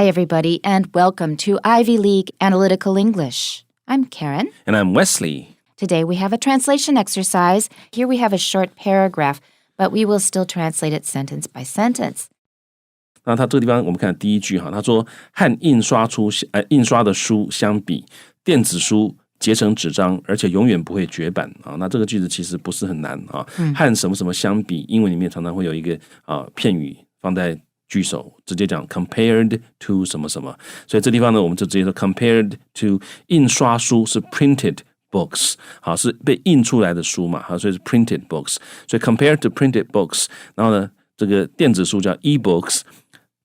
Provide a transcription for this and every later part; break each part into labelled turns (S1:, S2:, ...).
S1: Hi, everybody, and welcome to Ivy League Analytical English. I'm Karen.
S2: And I'm Wesley.
S1: Today we have a translation exercise. Here we have a short paragraph, but we will still translate it sentence by sentence.
S2: 那他这个地方我们看第一句哈，他说和印刷的书相比，电子书结成纸张，而且永远不会绝版啊。那这个句子其实不是很难啊。和什么什么相比，英文里面常常会有一个片语放在句首，直接讲 compared to 什么什么。所以这地方呢，我们就直接说 compared to 印刷书是 printed books， 好，是被印出来的书嘛，好，所以是 printed books。所以 compared to printed books， 然后呢，这个电子书叫 e-books。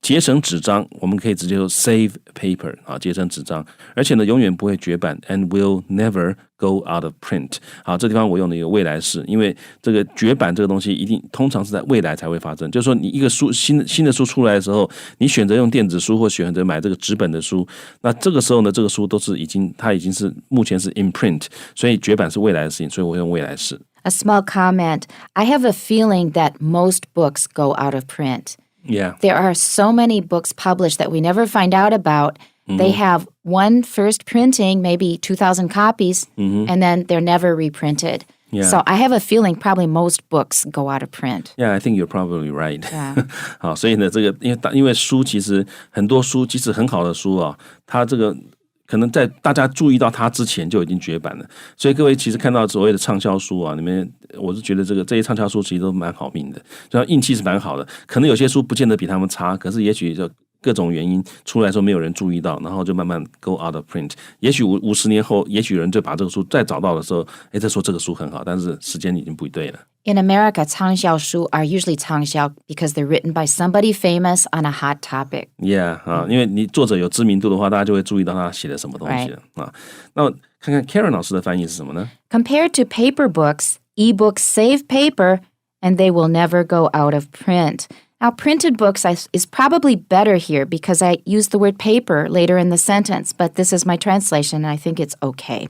S2: 结成纸张，我们可以直接说 save paper 啊，结成纸张，而且呢，永远不会绝版 and will never go out of print。好，这地方我用的一个未来式，因为这个绝版这个东西通常是在未来才会发生。就是说，你一个书新的书出来的时候，你选择用电子书或选择买这个纸本的书，那这个时候呢，这个书都是它已经是目前是 in print， 所以绝版是未来的事情，所以我用未来式。
S1: A small comment. I have a feeling that most books go out of print.Yeah. There are so many books published that we never find out about. They have one first printing, maybe 2,000 copies, and then they're never reprinted.
S2: Yeah.
S1: So I have a feeling probably most books go out of print.
S2: Yeah, I think you're probably right.
S1: Yeah.
S2: 好，所以呢，这个因为书其实很多书，即使很好的书啊，它这个可能在大家注意到它之前就已经绝版了，所以各位其实看到所谓的畅销书啊，你们我是觉得这些畅销书其实都蛮好命的，所以运气是蛮好的。可能有些书不见得比他们差，可是也许就各种原因出来说没有人注意到，然后就慢慢 go out of print。也许50年后，也许有人就把这个书再找到的时候，再说这个书很好，但是时间已经不对了。
S1: In America, 畅销书 are usually 畅销 because they're written by somebody famous on a hot topic.
S2: Yeah, 因为你作者有知名度的话，大家就会注意到他写的什么东西了。
S1: Right.
S2: 那看看 Karen 老师的翻译是什么呢？
S1: Compared to paper books, e-books save paper, and they will never go out of print. Now, printed books is probably better here because I use the word paper later in the sentence, but this is my translation, and I think it's okay.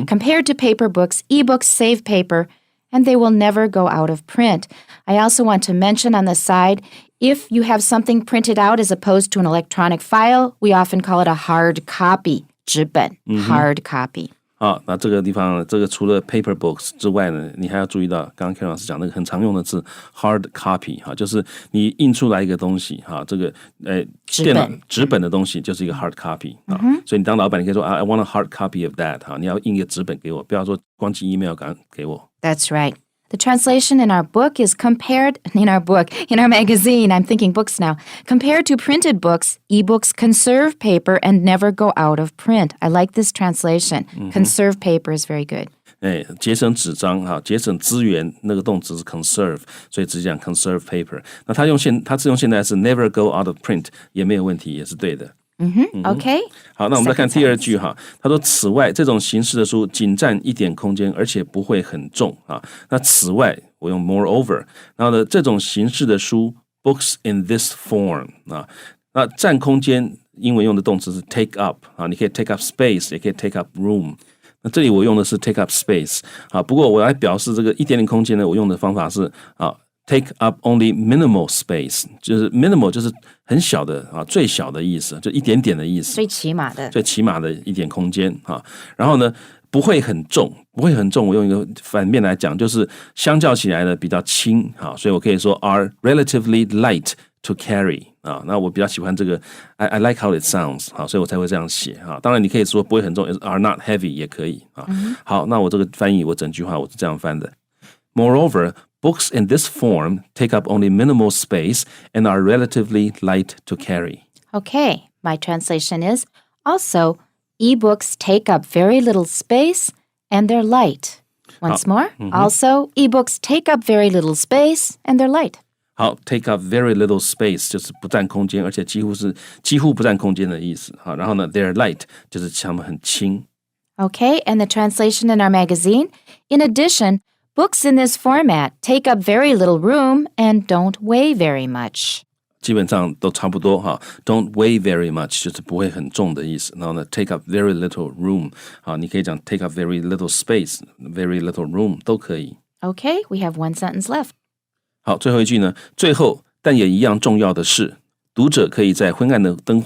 S1: Compared to paper books, e-books save paper,and they will never go out of print. I also want to mention on the side, if you have something printed out as opposed to an electronic file, we often call it a hard copy, 纸本, hard copy.
S2: 好，那这个地方，这个除了 paper books 之外呢，你还要注意到刚刚 Karen 老师讲那个很常用的字 hard copy 哈，就是你印出来一个东西哈，这个电脑纸本的东西就是一个 hard copy 啊，所以你当老板你可以说I want a hard copy of that 哈，你要印一个纸本给我，不要说光寄 email 给我。
S1: That's right. The translation in our book is compared, in our magazine, I'm thinking books now, compared to printed books, e-books conserve paper and never go out of print. I like this translation. Conserve paper is very good.
S2: 节省纸张哈，节省资源，那个动词是 conserve， 所以直接讲 conserve paper。那他是用现在是 never go out of print， 也没有问题，也是对的。
S1: Okay.
S2: 好，那我们再看第二句哈，他说此外这种形式的书仅占一点空间，而且不会很重啊。那此外我用 moreover， 然后呢这种形式的书 books in this form 啊，那占空间英文用的动词是 take up 啊，你可以 take up space， 也可以 take up room。那这里我用的是 take up space 啊，不过我来表示这个一点点空间呢，我用的方法是take up only minimal space， 就是 minimal 就是很小的最小的意思，就一点点的意思，
S1: 最起码的
S2: 一点空间然后呢不会很重，我用一个反面来讲，就是相较起来呢比较轻所以我可以说 are relatively light to carry那我比较喜欢这个 I like how it sounds 所以我才会这样写当然你可以说不会很重 are not heavy 也可以好，那我这个翻译我整句话我是这样翻的 Moreover, books in this form take up only minimal space and are relatively light to carry.
S1: Okay, my translation is, also, e-books take up very little space and they're light. Once more, also, e-books take up very little space and they're light.
S2: 好 take up very little space 就是不占空间，而且几乎不占空间的意思然后呢 they're light 就是它们很轻。
S1: Okay, and the translation in our magazine, in addition, books in this format take up very little room and don't weigh very much.
S2: 基本上都差不多don't weigh very much 就是不会很重的意思。然后呢 take up very little room 你可以讲 take up very little space, very little room 都可以。
S1: Okay, we have one sentence left.
S2: 好，最后一句呢，最后但也一样重要的是读者可以在昏暗的灯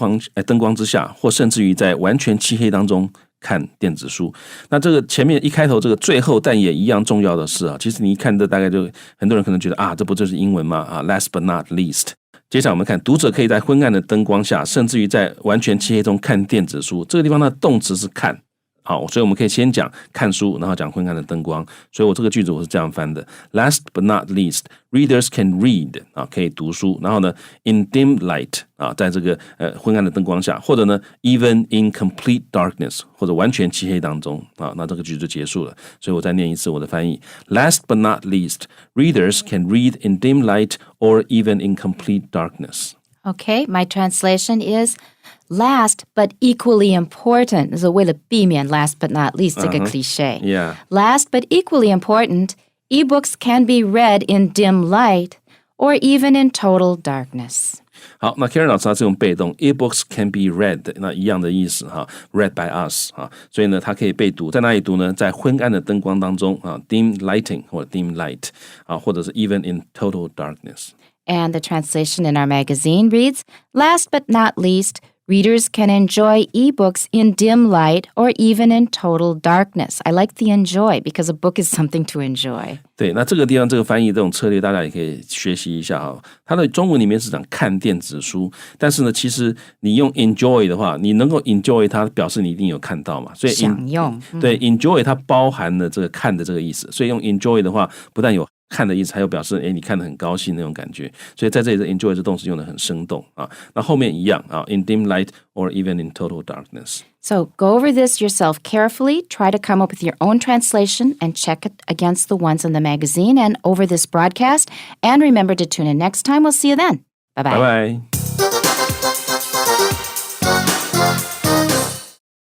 S2: 光之下，或甚至于在完全漆黑当中看电子书。那这个前面一开头这个最后但也一样重要的是啊，其实你一看这大概就很多人可能觉得啊，这不就是英文吗？啊 ，last but not least。接下来我们看，读者可以在昏暗的灯光下，甚至于在完全漆黑中看电子书。这个地方的动词是看。好，所以我们可以先讲看书，然后讲昏暗的灯光。所以我这个句子我是这样翻的 ：Last but not least, readers can read 啊，可以读书。然后呢 ，in dim light 啊，在这个昏暗的灯光下，或者呢 ，even in complete darkness 或者完全漆黑当中啊，那这个句子就结束了。所以我再念一次我的翻译 ：Last but not least, readers can read in dim light or even in complete darkness.
S1: Okay, my translation is...Last but equally important 是为了避免 last but not least 这个 cliché.
S2: Yeah.
S1: Last but equally important, ebooks can be read in dim light or even in total darkness.
S2: 好，那 Karen 老师他是用被动 ebooks can be read 那一样的意思哈 read by us 哈，所以呢它可以被读，在哪里读呢？在昏暗的灯光当中啊 dim lighting 或者 dim light 啊，或者是 even in total darkness。And
S1: the translation in our magazine reads, Last but not least, readers can enjoy ebooks in dim light or even in total darkness. I like the enjoy because a book is something to enjoy.
S2: 对，那这个地方这个翻译这种策略大家也可以学习一下哈。它的中文里面是讲看电子书，但是呢，其实你用 enjoy 的话，你能够 enjoy 它，表示你一定有看到嘛。所以
S1: 享用。
S2: 对 enjoy 它包含了这个看的这个意思，所以用 enjoy 的话，不但有看的意思，还有表示你看得很高兴那种感觉，所以在这里的 enjoy 这动词用得很生动啊。那后面一样啊 ，in dim light or even in total darkness.
S1: So go over this yourself carefully. Try to come up with your own translation and check it against the ones in the magazine and over this broadcast. And remember to tune in next time. We'll see you then. Bye-bye.
S2: Bye-bye.